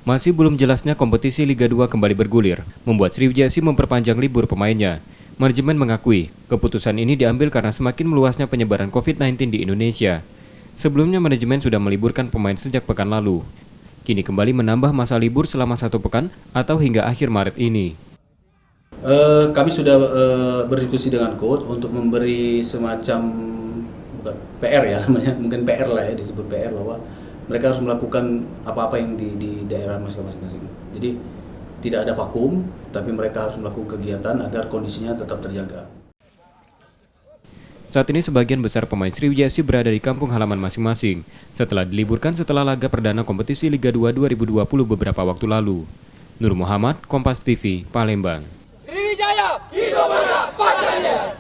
Masih belum jelasnya kompetisi Liga 2 kembali bergulir, membuat Sriwijaya FC memperpanjang libur pemainnya. Manajemen mengakui, keputusan ini diambil karena semakin meluasnya penyebaran COVID-19 di Indonesia. Sebelumnya manajemen sudah meliburkan pemain sejak pekan lalu. Kini kembali menambah masa libur selama 1 pekan atau hingga akhir Maret ini. Kami sudah berdiskusi dengan coach untuk memberi semacam bukan PR ya namanya, mungkin PR lah ya, disebut PR bahwa mereka harus melakukan apa-apa yang di daerah masing-masing. Jadi tidak ada vakum, tapi mereka harus melakukan kegiatan agar kondisinya tetap terjaga. Saat ini sebagian besar pemain Sriwijaya FC berada di kampung halaman masing-masing setelah diliburkan setelah laga perdana kompetisi Liga 2 2020 beberapa waktu lalu. Nur Muhammad, Kompas TV, Palembang. Sriwijaya, hidup pacarnya!